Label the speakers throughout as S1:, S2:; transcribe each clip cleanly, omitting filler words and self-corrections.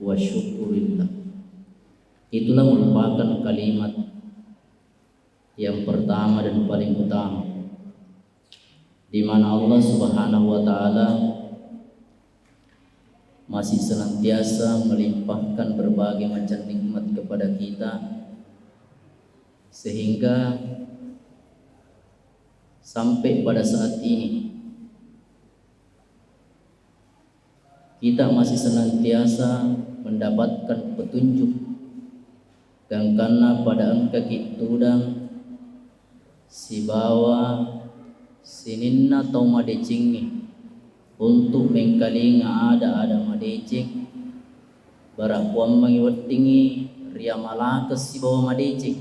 S1: wa syukurillah. Itulah merupakan kalimat yang pertama dan paling utama, di mana Allah Subhanahu wa taala masih senantiasa melimpahkan berbagai macam nikmat kepada kita, sehingga sampai pada saat ini kita masih senantiasa mendapatkan petunjuk, dan karena pada angka kitudang si bawa sininna atau madecingi untuk mengkalinga ada madecing barak kuam mangiwedingi ria malakas si bawa madecing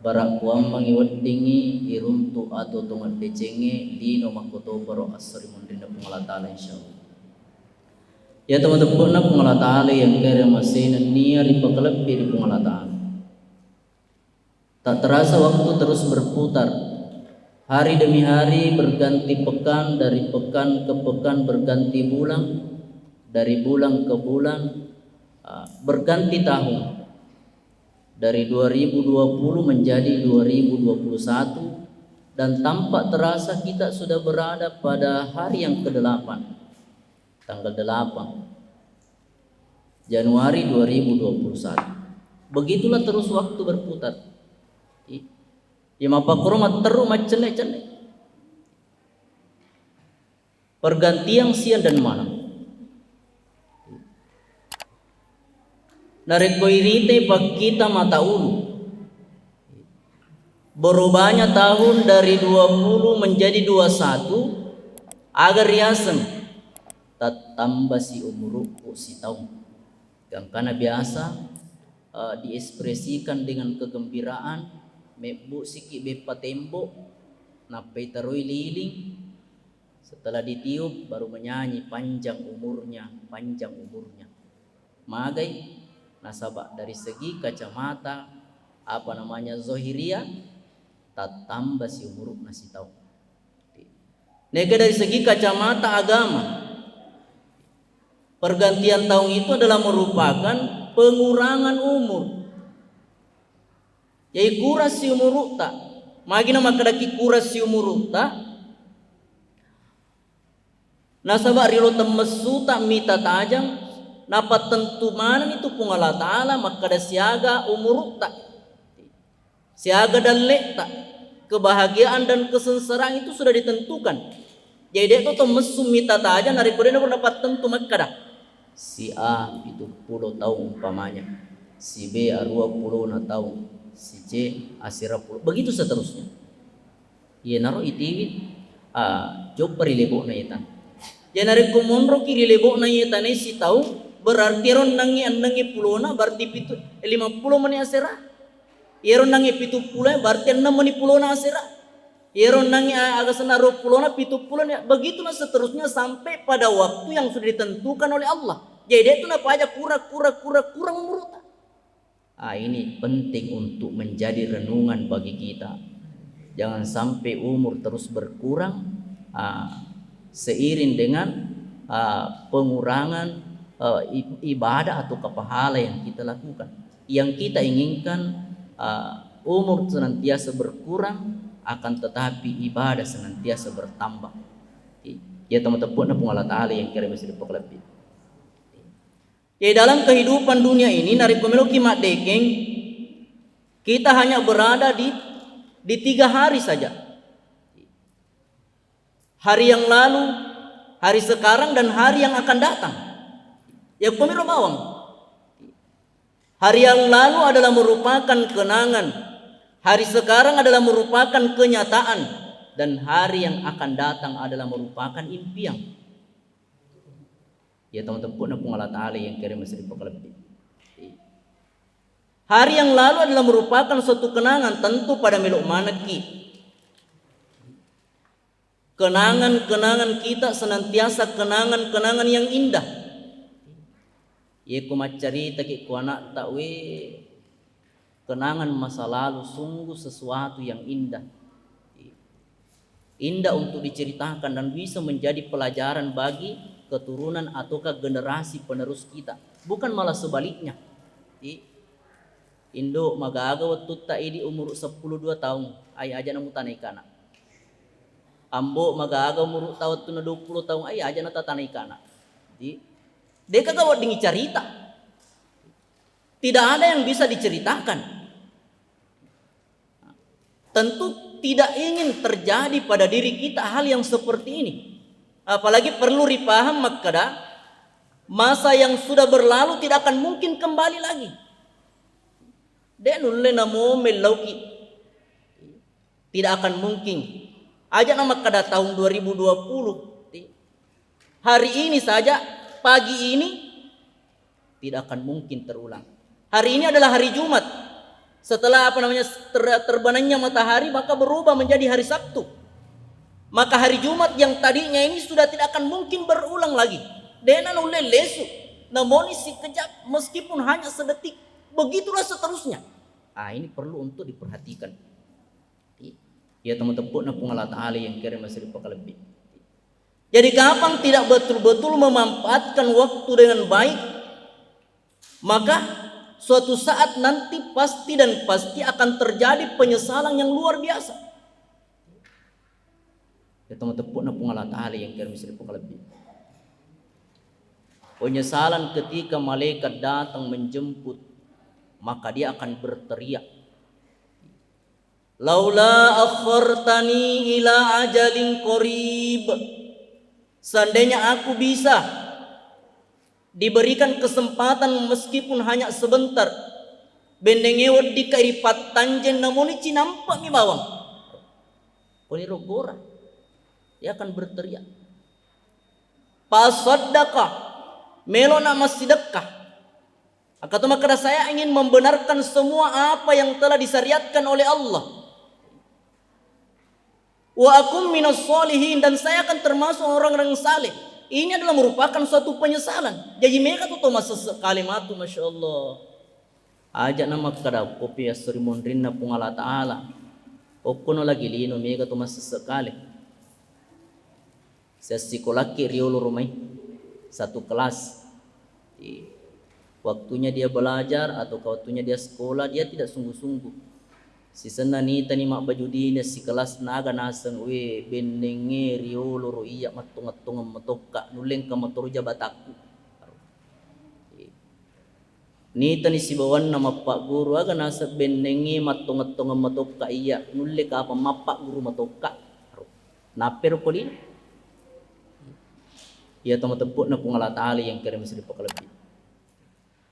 S1: barak kuam mangiwedingi iruntu atau tungat decengi lino makoto baro asri mundina pengalatala insyaallah. Ya teman-teman na pengalatala yang kaya masih niya ripakalab di pengalatala. Tak terasa waktu terus berputar, hari demi hari berganti pekan, dari pekan ke pekan berganti bulan, dari bulan ke bulan berganti tahun, dari 2020 menjadi 2021, dan tampak terasa kita sudah berada pada hari yang ke-8, tanggal 8 Januari 2021. Begitulah terus waktu berputar. Ya mapakurma teru macene-cene. Pergantian siang dan malam. Narekoirite pak kita mata ulu. Berubahnya tahun dari 20 menjadi 21 agar riasan tambah si umurku si tahun. Yang karena biasa diekspresikan dengan kegembiraan, mebu siki bepa tembok napai taroi liling, setelah ditiup baru menyanyi panjang umurnya magai nasabak dari segi kacamata zohiria tak tambah si umuruk nasi tahu. Nega dari segi kacamata agama, pergantian tahun itu adalah merupakan pengurangan umur. Yai kuras si umurukta, magina makadaki kuras si umurukta. Nasabak rilo temmesu tak mita tajang, napat tentu mana itu pungala ta'ala makada siaga umurukta. Siaga dan lekta, kebahagiaan dan kesengsaraan itu sudah ditentukan. Jadi itu temmesu mita tajang dari kodena dapat tentu makada. Si A itu 10 tahun umpamanya, si B 20 tahun, si C asira puluh, begitu seterusnya. Ye naro itiwit job perilebo na itan. Ya nari kumonro kiri lebo na itan si tahu berarti ron nangi pulona berarti 50 meni asira. Yeron nangi 70 berarti 6 meni pulona asira. Yeron nangi agasana 20 70 begitulah seterusnya sampai pada waktu yang sudah ditentukan oleh Allah. Jadi itu napa aja kurang umur. Ini penting untuk menjadi renungan bagi kita. Jangan sampai umur terus berkurang seiring dengan pengurangan ibadah atau pahala yang kita lakukan. Yang kita inginkan umur senantiasa berkurang, akan tetapi ibadah senantiasa bertambah. Ya teman-teman pengalat ahli yang kira bisa dipoklebih. Ya dalam kehidupan dunia ini nari pemilu kimat dekeng, kita hanya berada di 3 hari saja. Hari yang lalu, hari sekarang, dan hari yang akan datang. Ya pemilu bawang. Hari yang lalu adalah merupakan kenangan, hari sekarang adalah merupakan kenyataan, dan hari yang akan datang adalah merupakan impian. Ya teman-teman pengalat ahli yang kira masih dipoklebih. Hari yang lalu adalah merupakan suatu kenangan tentu pada meluk manaki. Kenangan-kenangan kita senantiasa kenangan-kenangan yang indah. Ye kumacari taki ku anak takwe kenangan masa lalu sungguh sesuatu yang indah. Indah untuk diceritakan dan bisa menjadi pelajaran bagi keturunan ataukah generasi penerus kita, bukan malah sebaliknya. Indo magaga waktu tak ini umur 12 tahun ay aja namu tanai kana. Ambo magaga umur tahun tu 20 tahun ay aja nata tanai kana. Jadi deka kawat dingi cerita. Tidak ada yang bisa diceritakan. Tentu tidak ingin terjadi pada diri kita hal yang seperti ini. Apalagi perlu dipaham makada masa yang sudah berlalu tidak akan mungkin kembali lagi. Denulle namo melauki tidak akan mungkin. Aja nama kada tahun 2020 hari ini saja pagi ini tidak akan mungkin terulang. Hari ini adalah hari Jumat. Setelah terbenamnya matahari maka berubah menjadi hari Sabtu. Maka hari Jumat yang tadinya ini sudah tidak akan mungkin berulang lagi. Denan ulle lesu namoni si kejap meskipun hanya sedetik. Begitulah seterusnya. Ini perlu untuk diperhatikan. Ya teman-teman na Allah Ta'ala yang kira masih lebih. Jadi kapan tidak betul-betul memanfaatkan waktu dengan baik, maka suatu saat nanti pasti dan pasti akan terjadi penyesalan yang luar biasa. Ya teman-teman na Allah Ta'ala yang kira masih lebih. Penyesalan ketika malaikat datang menjemput, maka dia akan berteriak, laula akhartani ila ajalin qarib. Seandainya aku bisa diberikan kesempatan meskipun hanya sebentar, bendengewat di kairipat tanjen namoni cinampak mi bawang. Koni rogora. Dia akan berteriak. Pasaddaqah. Melona massedekah. Kata maka saya ingin membenarkan semua apa yang telah disyariatkan oleh Allah. Wa akum minas solihin, dan saya akan termasuk orang-orang saleh. Ini adalah merupakan suatu penyesalan. Jadi mereka tuh masa kalimat tuh masya Allah. Aja nama kada kopi asri mondrinna pung Allah Ta'ala. Opono lagi lino mereka tuh masa sekali. Saya sekolah ki riolo rumai satu kelas. Waktunya dia belajar atau waktunya dia sekolah, dia tidak sungguh-sungguh. Si senani tani mak baju dinas si kelas naga naseng we benenge riolo ro iya matung-matung matoka nuleng ka motor jabataku. Ni tani si bawan nama pak guru aga nasa benenge matung-matung matoka iya nulle ka apa mapak guru matoka. Naper ko din. Ya teman-teman na pung Allah Ta'ala yang kira mesti dipakalebih.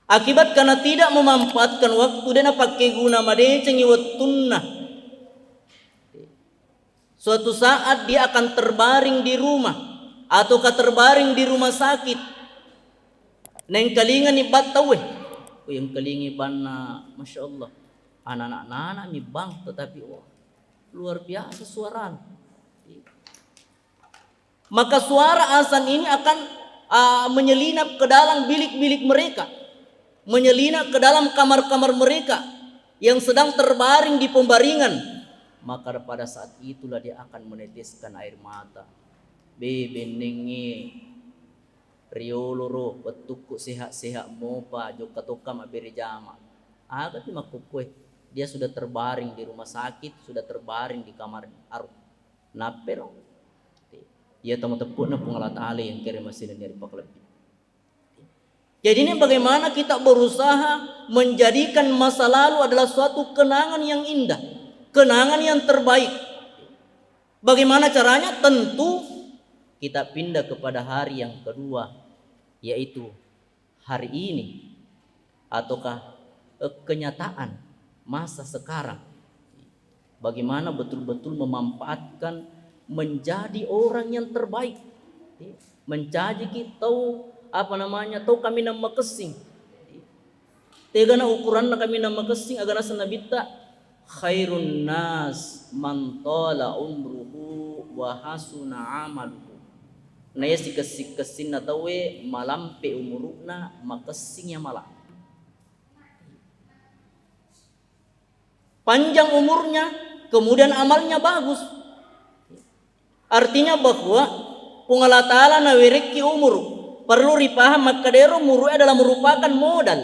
S1: Akibat karena tidak memanfaatkan waktu dan pakai guna madeceng iwattunna. Suatu saat dia akan terbaring di rumah ataukah terbaring di rumah sakit. Neng kalingan ni batawe. Yang kalingi bana masya Allah. Anak-anak ni bang tetapi luar biasa suara. Maka suara azan ini akan menyelinap ke dalam bilik-bilik mereka. Menyelinap ke dalam kamar-kamar mereka yang sedang terbaring di pembaringan. Maka pada saat itulah dia akan meneteskan air mata. Bebenenge rioloro betuku sehat-sehat mopa joka toka mabere jama. Agak ti makukue. Dia sudah terbaring di rumah sakit, sudah terbaring di kamar aru. Napero. Ya teman-teman na pengalat Ali yang kira masih dari pakalebih. Jadi ini bagaimana kita berusaha menjadikan masa lalu adalah suatu kenangan yang indah, kenangan yang terbaik. Bagaimana caranya? Tentu kita pindah kepada hari yang kedua, yaitu hari ini ataukah kenyataan masa sekarang. Bagaimana betul-betul memanfaatkan menjadi orang yang terbaik, menjadi kita tahu kami nama kesing. Tegana ukuran na kami nama kesing agar sanabita khairun nas man tala umruhu wa hasuna amaluhu. Naya si kesin na tawe malampe umuruna makesingnya malam. Panjang umurnya, kemudian amalnya bagus. Artinya bahwa Pungala ta'ala na wiriki umur. Perlu dipaham makadero muru adalah merupakan modal.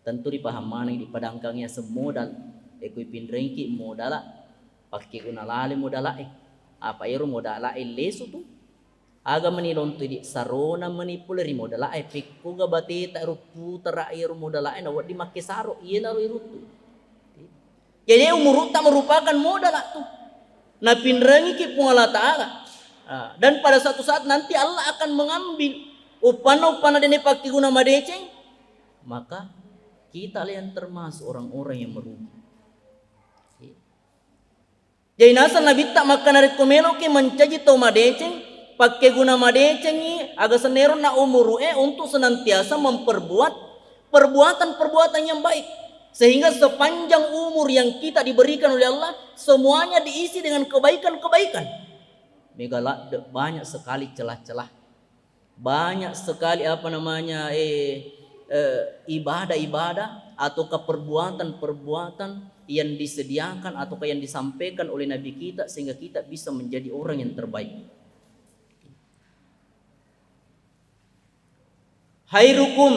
S1: Tentu dipaham mana di padangkangnya semodal. Ekui pinrengki modala. Pakai guna lali modala apa iru modala lesu tu. Aga menilon tu di sarona manipuleri modala pikku ga batita rupu terairu modala na wadi make saro iya naru irutu. Jadi umur tak merupakan modal tu. Na pinrengi ki pungala ta'ala. Dan pada satu saat nanti Allah akan mengambil upana dene pakti guna madeceng, maka kita yang termasuk orang-orang yang merugi. Jadi nasa nabi tak makan dari komelo ke mencaji to madeceng, pakai guna madeceng ni agak senero na umuru untuk senantiasa memperbuat perbuatan yang baik, sehingga sepanjang umur yang kita diberikan oleh Allah semuanya diisi dengan kebaikan-kebaikan. Megala banyak sekali celah-celah, banyak sekali ibadah-ibadah atau perbuatan-perbuatan yang disediakan atau yang disampaikan oleh Nabi kita sehingga kita bisa menjadi orang yang terbaik. Khairukum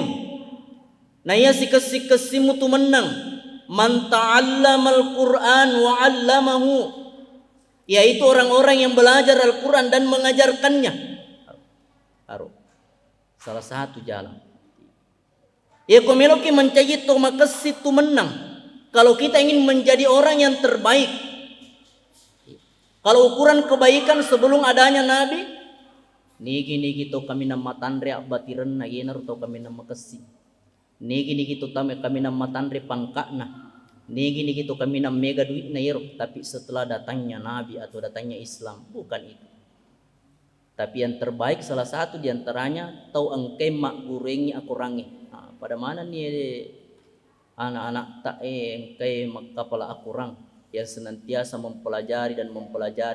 S1: naya sikasimu tu menang man ta'allamal Qur'an wa 'allamahu, yaitu orang-orang yang belajar Al-Quran dan mengajarkannya. Salah satu jalan. Ya komeloki mencari tu makasih tu menang. Kalau kita ingin menjadi orang yang terbaik. Kalau ukuran kebaikan sebelum adanya Nabi, nigi to kami nama tandre batiran na yenar to kami nama makasih. Nigi to kami nama tandre pangkakna. Nigi to kami nam mega duit na yero, tapi setelah datangnya Nabi atau datangnya Islam, bukan itu. Tapi yang terbaik salah satu diantaranya tau engke mak gurengi aku rangi. Pada mana nih anak-anak tak engke mak kepala aku rang yang senantiasa mempelajari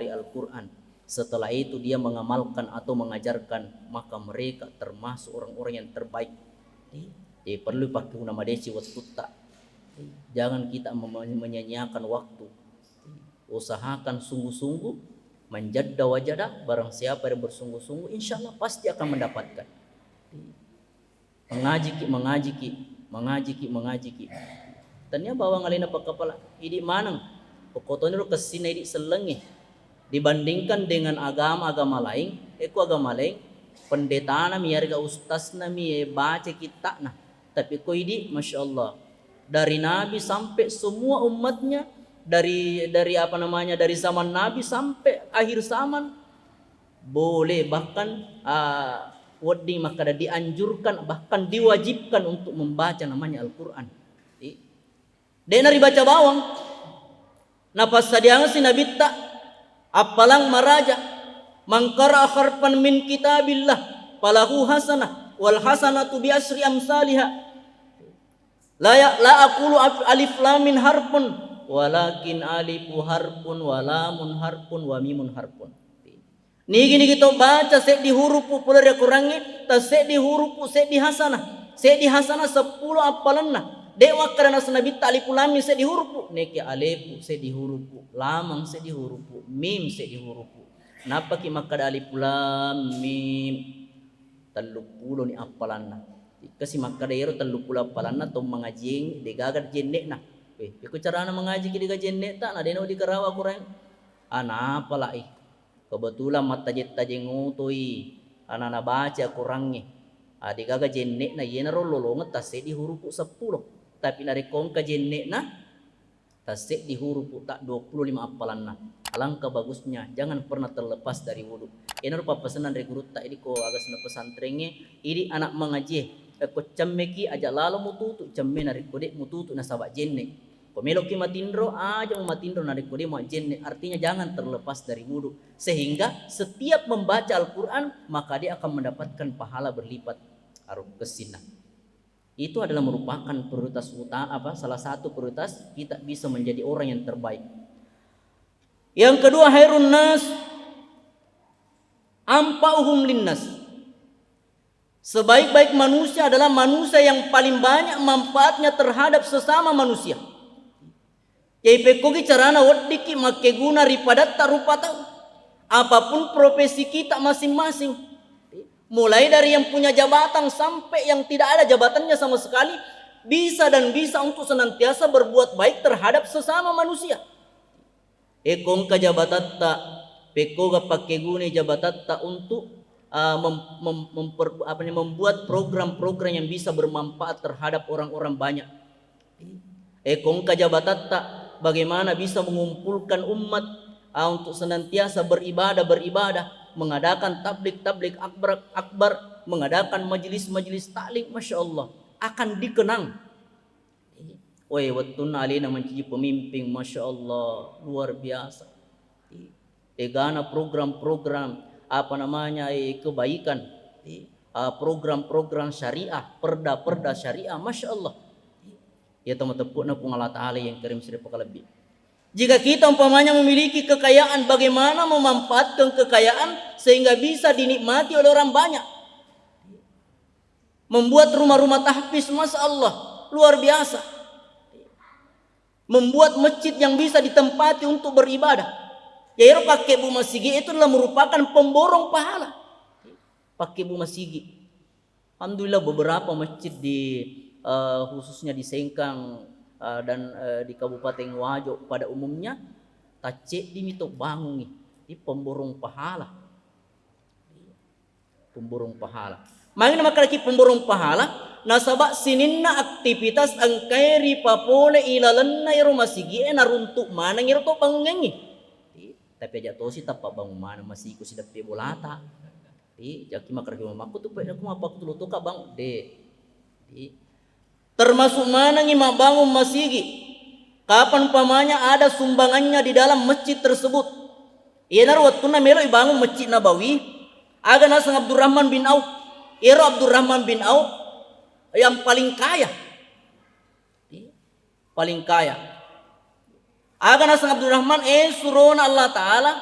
S1: Al-Quran. Setelah itu dia mengamalkan atau mengajarkan, maka mereka termasuk orang-orang yang terbaik. Jadi perlu pakai nama desi waktu tak. Jangan kita menyanyiakan waktu. Usahakan sungguh-sungguh, menjadda wajadah. Barang siapa yang bersungguh-sungguh, insya Allah pasti akan mendapatkan. Mengaji. Tanya bawa ngalina pak kepala. Idi manang. Pokoknya lu kesini idi selengi. Dibandingkan dengan agama lain, agama lain, pendeta nami harga ustaz nami baca kitab nah. Tapi ko idi, masya Allah. Dari Nabi sampai semua umatnya, dari zaman Nabi sampai akhir zaman, boleh bahkan maka dianjurkan bahkan diwajibkan untuk membaca namanya Al-Quran. Dia nari baca bawang, napas sadiang si Nabi tak apalang maraja, mangkara harpan min kitabillah, falahu hasanah, wal hasanatu bi asri amsalihah. La aqulu alif lam min harfun walakin alifu harfun wa lamun harfun wa mimun harfun. Nigi kita baca sek di hurufu pula dia kurangi, ta sek di hurufu sek di hasanah. Sek di hasanah 10 apalanna. Dewa karena Nabi alif lam mim sek di hurufu, neki alifu sek di hurufu, lamang sek di hurufu, mim sek di hurufu. Napa ki makada alif lam mim 30 ni apalanna. Kasi makadero 30 palanna to mangajing degagar jenne na. Iku carana mengaji ki diga jenne ta na deno di karawa kurang. Ana pala kebetulan mata jetta jengutoi ana baca kurangi. Digaga jenne na yena rololonget tase di hurufu 10. Tapi nare kongka jenne na tase di hurufu tak 25 apalanna. Alangkah bagusnya, jangan pernah terlepas dari wudu. Ini rupa pesanan dari guru tak ini ko agak sana pesantrennya. Ini anak mengaji. Ko cammeki aja lalu mututu camme nari kode mututu nasabak jenne. Ko meloki matindro aja matindro nari kode mau jenne. Artinya jangan terlepas dari wudu. Sehingga setiap membaca Al-Quran maka dia akan mendapatkan pahala berlipat aruf kesinah. Itu adalah merupakan prioritas utama salah satu prioritas kita bisa menjadi orang yang terbaik. Yang kedua, khairun nas ampauhum linnas. Sebaik-baik manusia adalah manusia yang paling banyak manfaatnya terhadap sesama manusia. Yai pekogi carana wadiki make guna ripadatta rupata. Apapun profesi kita masing-masing, mulai dari yang punya jabatan sampai yang tidak ada jabatannya sama sekali, bisa dan bisa untuk senantiasa berbuat baik terhadap sesama manusia. Ekong ka jabatatta, peko ga pakegune jabatatta untuk membuat program-program yang bisa bermanfaat terhadap orang-orang banyak. Ekong ka jabatatta, bagaimana bisa mengumpulkan umat untuk senantiasa beribadah, mengadakan tablik akbar, mengadakan majelis taklim, masya Allah, akan dikenang. Woi, wattun alina menjadi pemimpin, masya Allah, luar biasa. Egana program-program kebaikan, program-program syariah, perda syariah, masya Allah. Ya teman-teman pun Allah Ta'ala yang kirim seribu lebih. Jika kita umpamanya memiliki kekayaan, bagaimana memanfaatkan kekayaan sehingga bisa dinikmati oleh orang banyak. Membuat rumah-rumah tahfiz, masya Allah, luar biasa. Membuat masjid yang bisa ditempati untuk beribadah. Ya, pakai Bu Masigi itu adalah merupakan pemborong pahala. Pakai Bu Masigi. Alhamdulillah beberapa masjid khususnya di Sengkang dan di Kabupaten Wajo pada umumnya tacek dimitok bangun di pemborong pahala. Pemborong pahala. Mangin makalaki pemborong pahala nasabak sininna aktivitas angkairi papole ilalanna iro masigi naruntuk mana ngiro to bangungengi. Tapi aja tosi tapak bangun mana masih ku sidak pe bolata. Jaki makalaki mamaku tu pe aku mapak tu lutuka bang de. Termasuk mana ngima bangun masigi. Kapan pamanya ada sumbangannya di dalam masjid tersebut. Iya narwatuna melo bangun masjid Nabawi. Aga nasang Abdurrahman bin Auf. Iro Abdurrahman bin Auf yang paling kaya. Paling kaya. Aga nasang Abdurrahman surona Allah Ta'ala.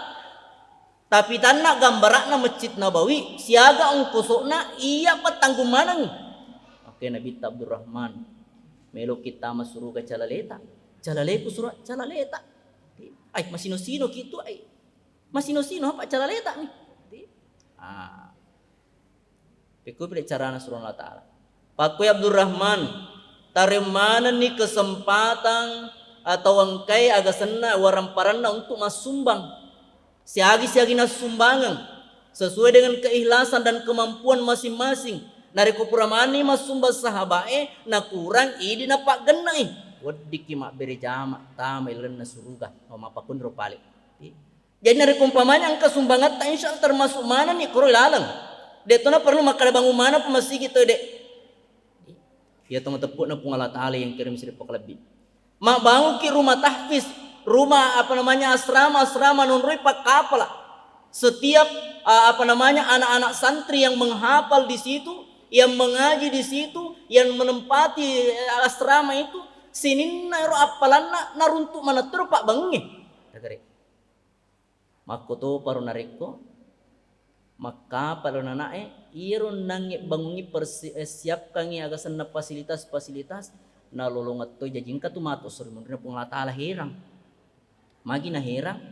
S1: Tapi tanah gambarakna masjid Nabawi. Siaga ongkosokna iya patanggung manang. Oke Nabi Abdurrahman. Melo kita masuru ke calaleta. Calaleku surat calaleta. Ay masino-sino gitu ay. Masino-sino apa calaleta nih. Piku pada cara nasrul Allah Ta'ala. Pakuy Abdurrahman, tarimana nih kesempatan atau angkai agak sena waramparana untuk masumbang. Siagi-siagi nasumbangan sesuai dengan keikhlasan dan kemampuan masing-masing. Nariko puramani masumba sahabae na kurang idi na pak genai. Wadi kimak beri jama tama ilan na suruga o mapakun ropali. Jadi nariko umpamanya angka sumbangat ta insyaallah termasuk mana nih kuro lalang. Deto na perlu makalabangun mana pemasi gitu dek. Ya teman-teman na Allah Ta'ala yang kirim seribu lebih. Mak bangun ki rumah tahfiz, rumah asrama nunrui pak kapala. Setiap anak-anak santri yang menghafal di situ, yang mengaji di situ, yang menempati asrama itu, sinin naro apalanna naruntuk mana terpak bangunnya. Makoto paru nariko, maka paru nanae iron nangi bangungi persiapkan aga sana fasilitas na lolongat to jajingka tu mato suri mundina pung Allah herang. Magi na herang.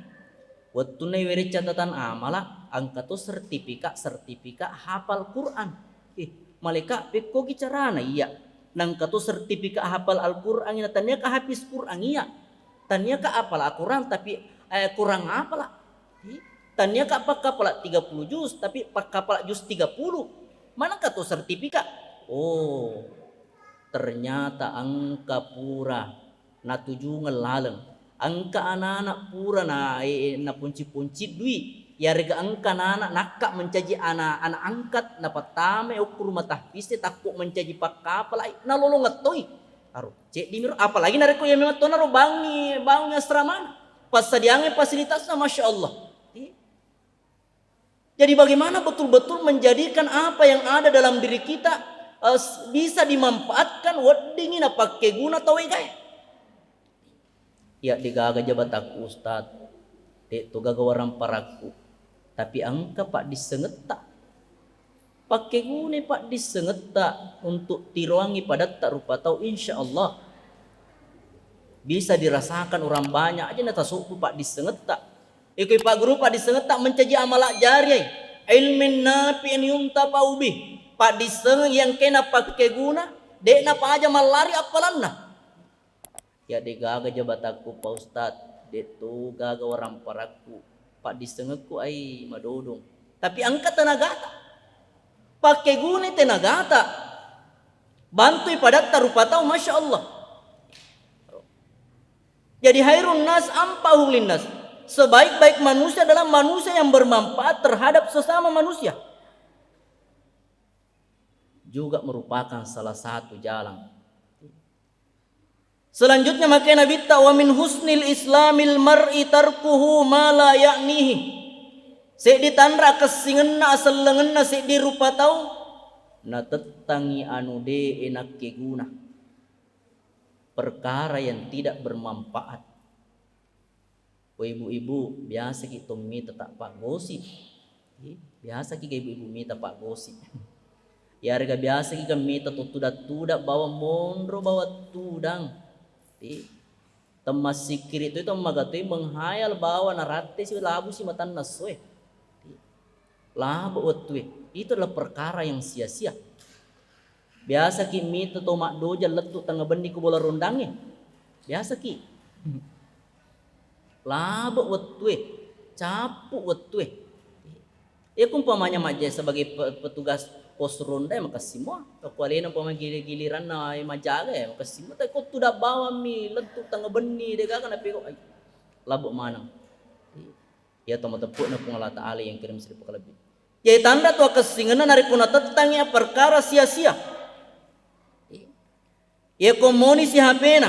S1: Waktu na wiri catatan amala angka to sertifika hafal Quran. Maleka peko gicarana iya. Nang kato sertifika hafal Al-Quran ina tanya ka habis Quran iya. Tanya ka apal Al-Quran tapi kurang apal. Tanya ka pakapala 30 juz tapi pakapala juz 30. Mana kato sertifika? Oh. Ternyata angka pura na tuju ngelaleng. Angka anak-anak pura na punci-punci dui. Ya rega angka anak nakak mencaji anak angkat na patame ukur mata piste takut mencaji pakapala na lolongat toy. Aro cek di miro apalagi nareko yang memang tona ro bangi asrama. Pas sadiange fasilitasnya masya Allah. Jadi bagaimana betul-betul menjadikan apa yang ada dalam diri kita bisa dimanfaatkan wadingin apa keguna tahu gaya. Ya digaga jabat aku ustad, tu gaga warang paraku. Tapi angka pak disengeta, pakai gune pak disengeta untuk tiruangi pada tak rupa tahu insya Allah bisa dirasakan orang banyak aja nata suku pak disengeta. Ikut pak guru pak disengat tak mencaji amalak jari. Ilmin nafi'in yuntafa'u bih. Pak disengat yang kena pakai guna. Dek na pa aja malari apalan na. Ya de gaga jabataku pak ustad. Dek tu gaga orang paraku. Pak disengat ku ay madodong. Tapi angkat tenaga tak. Pakai guna tenaga tak. Bantui padat tarupa tahu Masya Allah. Jadi hairun nas ampahul linnas. Sebaik-baik manusia adalah manusia yang bermanfaat terhadap sesama manusia. Juga merupakan salah satu jalan. Selanjutnya makanya Nabi wa min husnil islamil mar'i tarkuhu ma la ya'nihi. Sik ditandra kesingenna aselengenna sik dirupa tau na tetangi anu de enak keguna. Perkara yang tidak bermanfaat. Ibu-ibu biasa kita minta tak pak gosip. Biasa kita ibu-ibu minta pak gosip. Ya harga biasa kita minta tudak bawa mondro bawa tudang. Temas sikir itu magatoi menghayal bawa narate si labu si matan naswe. Labu otwe. Itu adalah perkara yang sia-sia. Biasa ki minta tomak doja letuk tengah bendi ku bola rondangnya. Biasa ki. Laba wetwe, capu wetwe. Ya kumpamanya maja sebagai petugas pos ronda maka semua. Kecuali umpama giliran na majaga ya maka semua. Tapi kau tidak bawa mi letuk tengah benih deka kan tapi kau labuk manang. Ya tomo tepuk na pung Allah Ta'ala yang kirim seribu kali lebih. Ya tanda tua kesingenan dari kuna tetangnya perkara sia-sia. Ya komoni si hapena,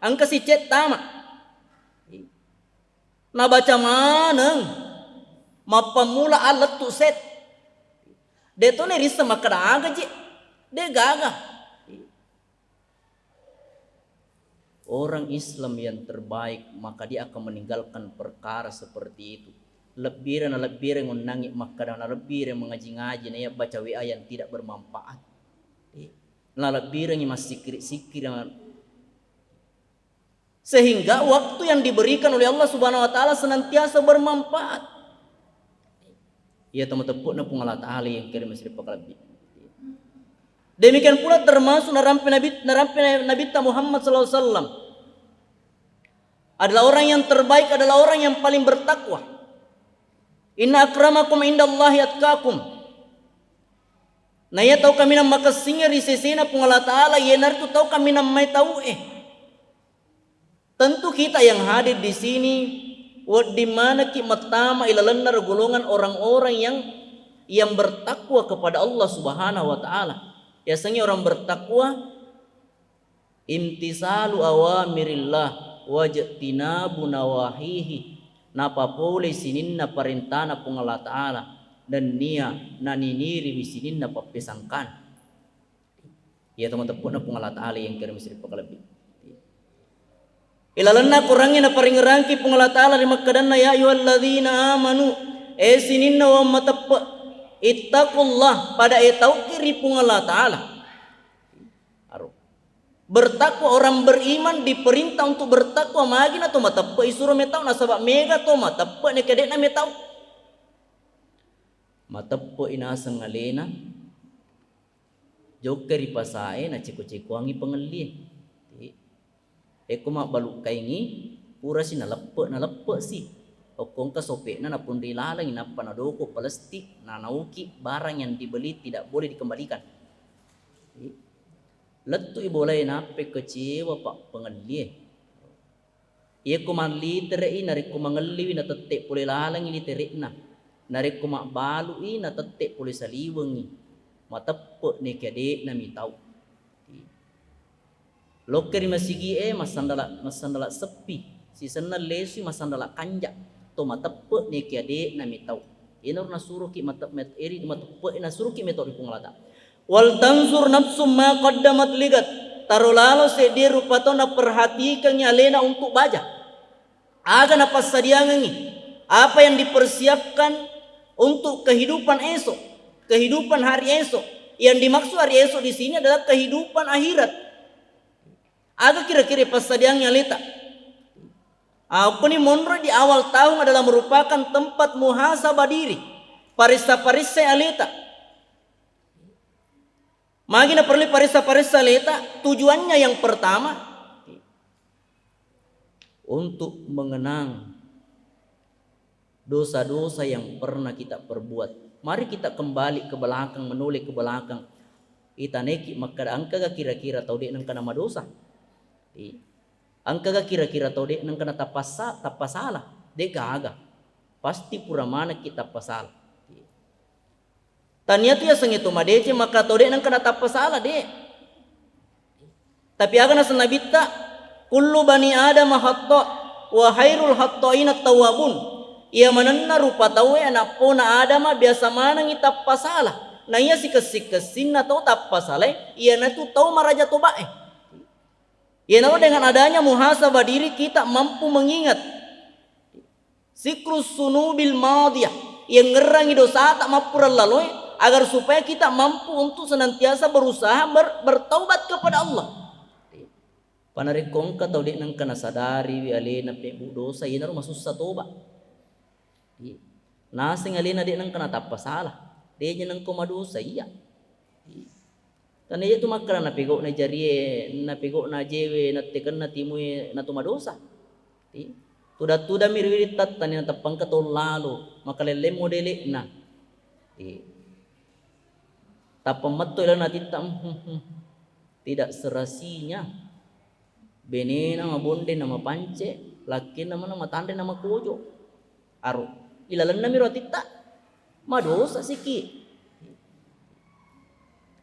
S1: angka si chat tamat. Na baca maneng mapamula alat tu set de to ne risa makada aga je de gaga. Orang Islam yang terbaik maka dia akan meninggalkan perkara seperti itu. Lebih ngunangi makada na lebih mengaji-ngaji na ya baca WA yang tidak bermanfaat. Na lebih masih sikir sehingga waktu yang diberikan oleh Allah Subhanahu wa taala senantiasa bermanfaat. Ya teman-teman na pung Allah Ta'ala yang kirim seribu kali lebih. Demikian pula termasuk narampi Nabi Muhammad sallallahu alaihi wasallam. Adalah orang yang terbaik, adalah orang yang paling bertakwa. Inna akramakum indallahi atqakum. Na ya tahu kami nama makasingnya risesena pung Allah Ta'ala yenar tu tahu kami nama mai tahu Tentu kita yang hadir di sini, di mana kita pertama ilalenar golongan orang-orang yang bertakwa kepada Allah Subhanahu wa taala. Biasanya orang bertakwa imtisalu awamirillah wajtinabu nawahihi. Napa boleh sininna perintahna pung Allah taala dan nia naniniri bisininna papesangkan. Ya teman-teman pung Allah taala yang kirim seribu lebih. Ilalanna kurangnya na paringerangki pung Allah taala di makkadanna ya ayyuhalladzina amanu sininna wa matappa ittaqullah pada taukiri pung Allah taala. Bertakwa orang beriman diperintah untuk bertakwa magina to matappa isuro metau nasabak mega to matappa ne kedek na metau. Matappa ina sangalena jokeri pasae na ciko-cikoangi pengelie. Eko mak baluk kaingi pura si nalepe si okong ka sope na napun rilalang na panadoko plastik na nauki barang yang dibeli tidak boleh dikembalikan. Letu ibolay nape kecewa pak pengelie. Eko mak litere narik ko mangeliwi na tetek pulih lalang litere na narik ko mak balu na tetek pulih saliwengi matepe ne kade na mitau. Loker masigi masandala sepi si senal lesu masandala kanjak to matepe ne kiade na mitau inor na suruh ki matep eri matepe na suruh ki metau ipung lata wal tanzur nafsum ma qaddamat ligat tarolalo se di rupato na perhatikan nyalena untuk baja aga na pasadiangan apa yang dipersiapkan untuk kehidupan esok, kehidupan hari esok. Yang dimaksud hari esok di sini adalah kehidupan akhirat. Aga kira-kira pasadiangnya letak. Aku ni monro di awal tahun adalah merupakan tempat muhasabah diri. Parisa-parisa aleta. Magina perlu parisa-parisa aleta. Tujuannya yang pertama untuk mengenang dosa-dosa yang pernah kita perbuat. Mari kita kembali ke belakang, menoleh ke belakang. Ita neki maka angka kira-kira tahu dek nang nama dosa. Angka kira-kira tahu dek nang kena tapasalah. Dek gaga. Pasti pura mana kita pasal. Tanya tu ya sengitu madece maka tahu dek nang kena tapasalah dek. Tapi aga na sanabita kullu bani adam hatta wa khairul hatta'in at-tawwabun. Ia mananna rupa tahu anak pona adama biasa mana ngita pasalah. Nah ia sikesin atau tak pasalah. Ia na tu tahu maraja tobae. Ia na dengan adanya muhasabah diri kita mampu mengingat sikrus sunubil madiyah yang ngerangi dosa tak mapuran lalu agar supaya kita mampu untuk senantiasa berusaha bertaubat kepada Allah. Panarikong ka tahu di nang kana sadari wi alena pe dosa ia na masuk sa toba. Nasing alina di nang kena tapasalah. Dia nang kumadosa iya. Tanda itu makra na pigo na jariye, na pigo na jewe, na tekan na timuy na tumadosa. Tuda mirwiritat tani na tapang katol lalo, makalele modele na. Tapamato ilang natin tidak serasinya. Benena mabonde na mapance, laki naman na matande na makojo. Aro, ilalan na mirotita, madosa siki.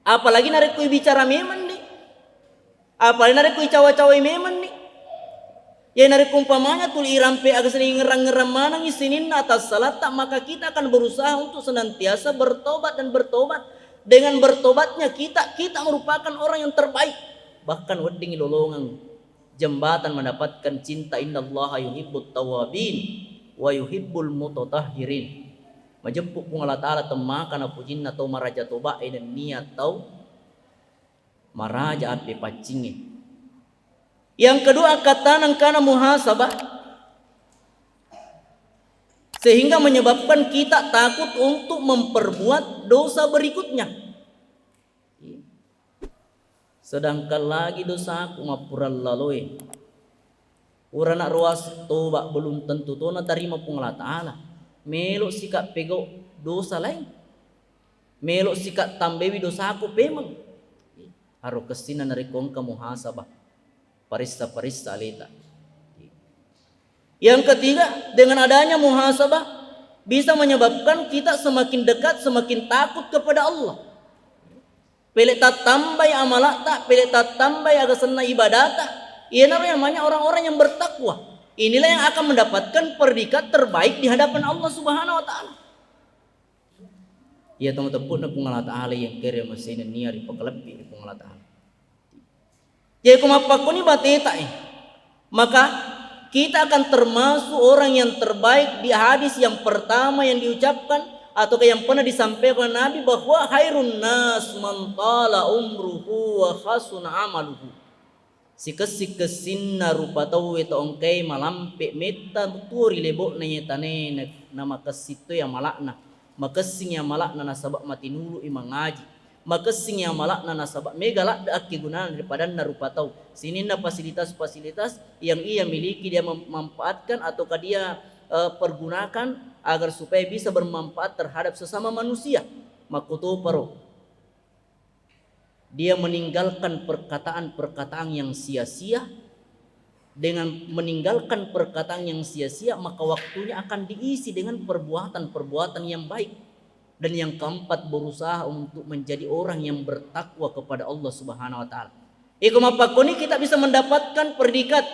S1: Apalagi narik kuy bicara meman nih. Apalagi narik kuy cawa-cawa meman nih. Ya narik umpamanya tul irampe agak sering ngerang-ngerang mana ngisinin atas salat tak maka kita akan berusaha untuk senantiasa bertobat dan bertobat. Dengan bertobatnya kita merupakan orang yang terbaik. Bahkan wedding lolongan jembatan mendapatkan cinta innallaha yuhibbut tawabin wa yuhibbul mutatahhirin. Majempuk kung Allah Ta'ala temakan apujin atau maraja toba dan niat tau maraja api pacingi. Yang kedua kata nang kana muhasabah sehingga menyebabkan kita takut untuk memperbuat dosa berikutnya. Sedangkan lagi dosa aku ngapural lalui. Urana ruas toba belum tentu to na tarima pung Allah Ta'ala. Melok sikap pego dosa lain. Melok sikap tambewi dosa aku pemang. Haro kesina narikong ka muhasabah. Parista alita. Yang ketiga, dengan adanya muhasabah bisa menyebabkan kita semakin dekat, semakin takut kepada Allah. Pelet tambay amalata, pelet tambay agasana ibadata. Ia namanya orang-orang yang bertakwa. Inilah yang akan mendapatkan predikat terbaik di hadapan Allah Subhanahu wa taala. Ya teman-teman na pung Allah Ta'ala yang kere masina niya ri pagkalabbi ri pung Allah Ta'ala. Jadi kumapako ni bateta maka kita akan termasuk orang yang terbaik di hadis yang pertama yang diucapkan atau yang pernah disampaikan Nabi bahwa khairun nas man tala umruhu wa khasuna amaluhu. Sikes-sikesin na rupa tau ito ongkay malampe meta turi lebo na yetane na makasito ya malakna. Makasing ya malakna nasabak matinulu imangaji. Makasing ya malakna nasabak megalak da akigunan daripada na rupa tau. Sinin na fasilitas-fasilitas yang ia miliki dia memanfaatkan ataukah dia pergunakan agar supaya bisa bermanfaat terhadap sesama manusia. Makuto paro. Dia meninggalkan perkataan-perkataan yang sia-sia. Dengan meninggalkan perkataan yang sia-sia maka waktunya akan diisi dengan perbuatan-perbuatan yang baik. Dan yang keempat berusaha untuk menjadi orang yang bertakwa kepada Allah Subhanahu wa taala. Ikumapakoni kita bisa mendapatkan predikat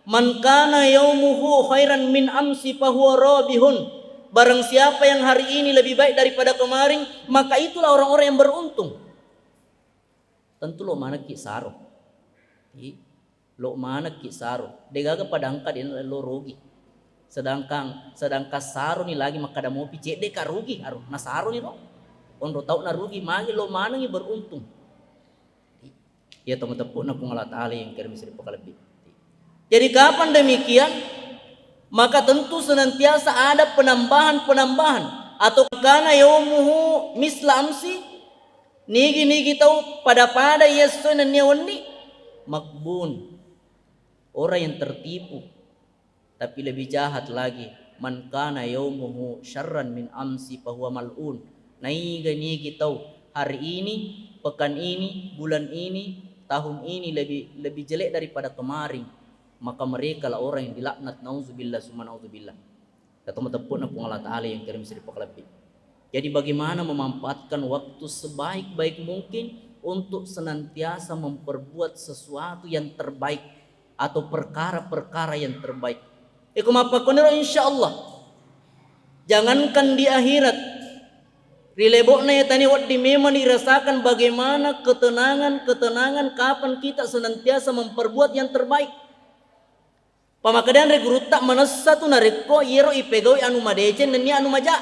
S1: man kana yaumuhu khairan min amsi fahuwa rabihun. Barang siapa yang hari ini lebih baik daripada kemarin maka itulah orang-orang yang beruntung. Tentu lo mana kisaro, lo mana kisaro. Degaga padangka din lo rugi. Sedangkan saro ni lagi makada mau pice deka rugi aro nasaro ni lo. Ondo tau na rugi magi lo mana ni beruntung. Ya teman-teman na kung Allah Ta'ala yang kirim siri pakalabih. Jadi kapan demikian maka tentu senantiasa ada penambahan-penambahan. Atau kana yaumuhu misla amsi, nigi tahu pada yesu naniawani makbun, orang yang tertipu. Tapi lebih jahat lagi, man kana yaumuhu syarran min amsi fahuwa mal'un. Nigi tahu hari ini, pekan ini, bulan ini, tahun ini lebih jelek daripada kemarin, maka mereka lah orang yang dilaknat. Nauzubillah summa nauzubillah. Kata matapun na Allah Ta'ala yang kirim seri pakalabit. Jadi bagaimana memanfaatkan waktu sebaik-baik mungkin untuk senantiasa memperbuat sesuatu yang terbaik atau perkara-perkara yang terbaik. Kumapakonero insyaallah. Jangankan di akhirat, rilebokna ya tani wad di memang dirasakan bagaimana ketenangan kapan kita senantiasa memperbuat yang terbaik. Pamakadan regruta manasa tu nareko yero ipegawi anu madecen dan ni anu maja.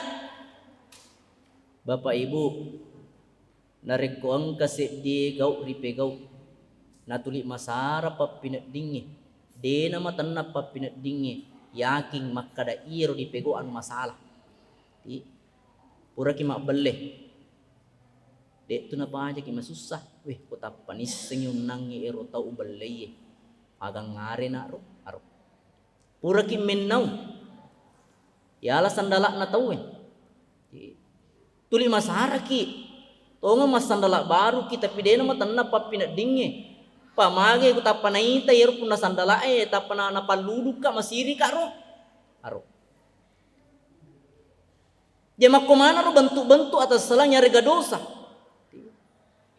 S1: Bapak Ibu, nareko ang kasih di gau ripegau natuli masara papinat dingi de nama tanna papinat dingi yakin makada iro dipegau anu masalah. Pura ki mak beleh dek tu napa aja ki masusah weh kota panis senyum nangi ero tau beleh agang ngare nak ro aro pura ki menau ya alasan dalak na tau tuli masara ki tonga mas sandalak baru kita pidena ma tanna papina dinge pamage kota panaita ero puna sandala tapana na paludu ka masiri ka ro aro. Jema komana ro bentuk-bentuk atas salahnya rega dosa.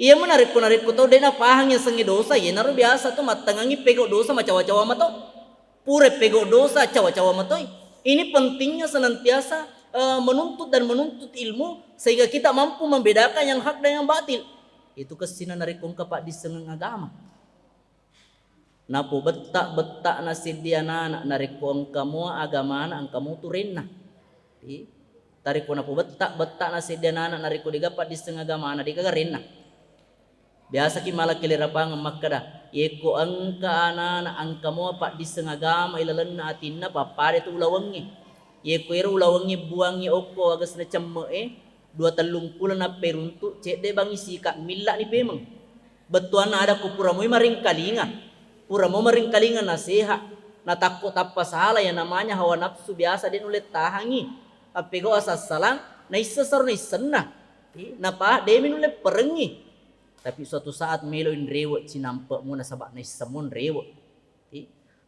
S1: Iya menarik ko tau dena pahang yang sengi dosa ye naro biasa tu matangangi pego dosa macawa-cawa mato. Pure pego dosa cawa-cawa mato. Ini pentingnya senantiasa menuntut ilmu sehingga kita mampu membedakan yang hak dan yang batil. Itu kesina narik kong kapak di sengeng agama. Napo betak nasidiana anak narik kong kamu agama anak kamu tu renna. Tarik ko na po betak na si anak nariko di gapat di setengah agama anak di kagarena. Biasa ki malah kilirapang makada. Eko angka anak angka mo pak di setengah agama ilalan na atin na papade tu ulawangi. Eko ero ulawangi buangi oko agas na cemme 2-3 na peruntuk cek de bangi sika milla ni pemeng. Betuan na ada ko pura mo maring kalinga. Pura mo maring kalinga na seha. Na takut apa salah yang namanya hawa nafsu biasa din ulit tahangi. Apego asas salang na isasar na isanna napa demin ule perengi tapi suatu saat melo in rewot sinampak mo na sabak na isamon rewot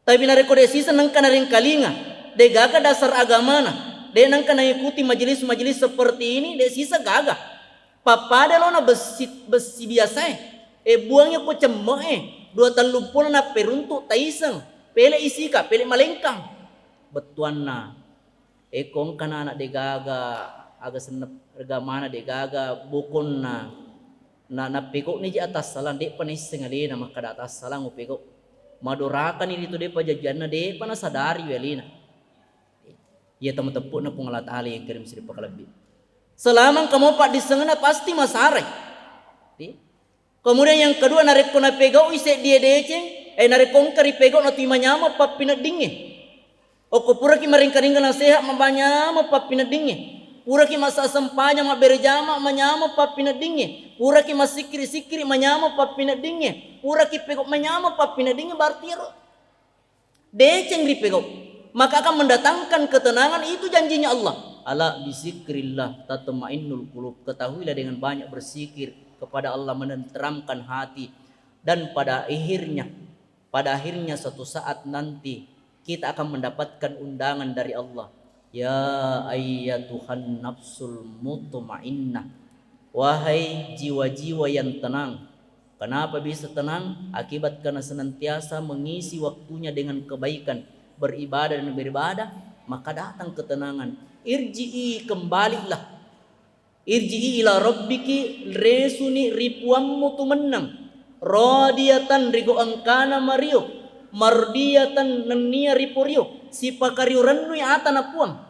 S1: tapi nareko de sisa nangka na ring kalinga de gaga dasar agama na de nangka na ikuti majelis seperti ini de sisa gaga papada lo na besi biasa buangnya ko cemmo 2-3 na peruntuk taisang pele isika pele malengkang betuan na ekong kana anak de gaga aga senep rega mana de gaga bukon na pekok ni di atas salang de panis sengali na makada atas salang upekok madorakan ini tu de pajajan na de pana sadari welina ya tamu tepuk na pung Allah Ta'ala yang kirim seri pakalabit selamang kamu pak disengena pasti masarai kemudian yang kedua narek na pegau ise dia deceng narekong kari pegau na timanyama papina dinge Oko pura ki maring-karing na sehat mabanya mapapina dinge. Pura ki masa sempanya maberjama manyama papina dinge. Pura ki masikiri-sikiri manyama papina dinge. Pura ki pegok manyama papina dinge berarti ro. Deceng dipegok. Maka akan mendatangkan ketenangan itu janjinya Allah. Ala bizikrillah tatmainnul qulub. Ketahuilah dengan banyak berzikir kepada Allah menenteramkan hati dan pada akhirnya suatu saat nanti kita akan mendapatkan undangan dari Allah. Ya ayyatuhan nafsul mutmainnah. Wahai jiwa-jiwa yang tenang. Kenapa bisa tenang? Akibat karena senantiasa mengisi waktunya dengan kebaikan, beribadah dan beribadah, maka datang ketenangan. Irji'i, kembalilah. Irji'i ila rabbiki resuni ripuammu tu menang. Radiyatan rigo angkana mario. Mardiyatan nania riporio si pakariu renui ata na puang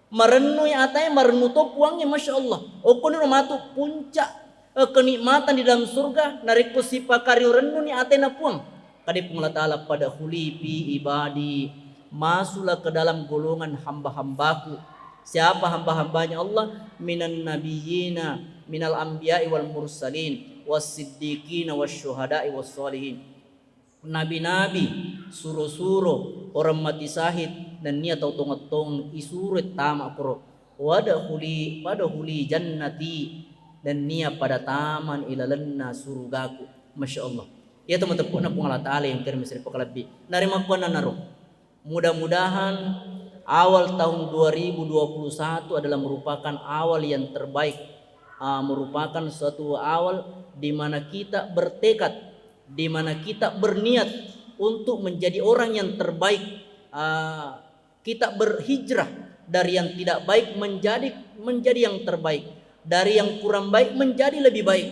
S1: marenui atanya marenuto puangnya masya Allah okon romatu puncak kenikmatan di dalam surga nariko si pakariu renui ata na puang kadi Allah Ta'ala pada hulipi ibadi masuklah ke dalam golongan hamba-hambaku. Siapa hamba-hambanya Allah? Minan nabiyina, minal anbiya'i wal mursalin, was-siddiqina wasyuhada'i was-sholihin. Nabi-nabi, suro-suro, orang mati syahid, dan niat tong isurit tamak pro. Wadahuli jannati, dan niat pada taman ilalanna surgaku. Masya Allah. Ya teman-teman pun Allah Ta'ala yang kirim seri pekalabbi. Narima kuana naruh. Mudah-mudahan awal tahun 2021 adalah merupakan awal yang terbaik, merupakan suatu awal di mana kita bertekad, di mana kita berniat untuk menjadi orang yang terbaik. Kita berhijrah dari yang tidak baik menjadi yang terbaik, dari yang kurang baik menjadi lebih baik.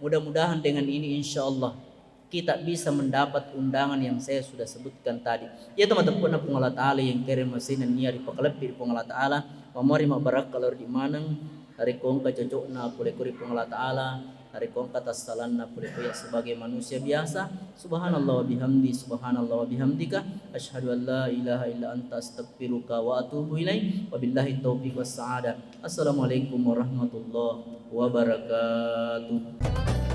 S1: Mudah-mudahan dengan ini insya Allah kita bisa mendapat undangan yang saya sudah sebutkan tadi. Ya teman-teman Allah Ta'ala yang kirim masinan niya di pakalapir Allah Ta'ala. Mamari mabarak kalau di manang hari kong kacocok na pulekuri Allah Ta'ala. Hari kong katasalan na pulekuya sebagai manusia biasa. Subhanallah wa bihamdi, subhanallah wa bihamdika. Ashhadu an la ilaha illa anta astaghfiruka wa atubu ilaih. Wabillahi taufiq was sa'adah. Assalamualaikum warahmatullahi wabarakatuh.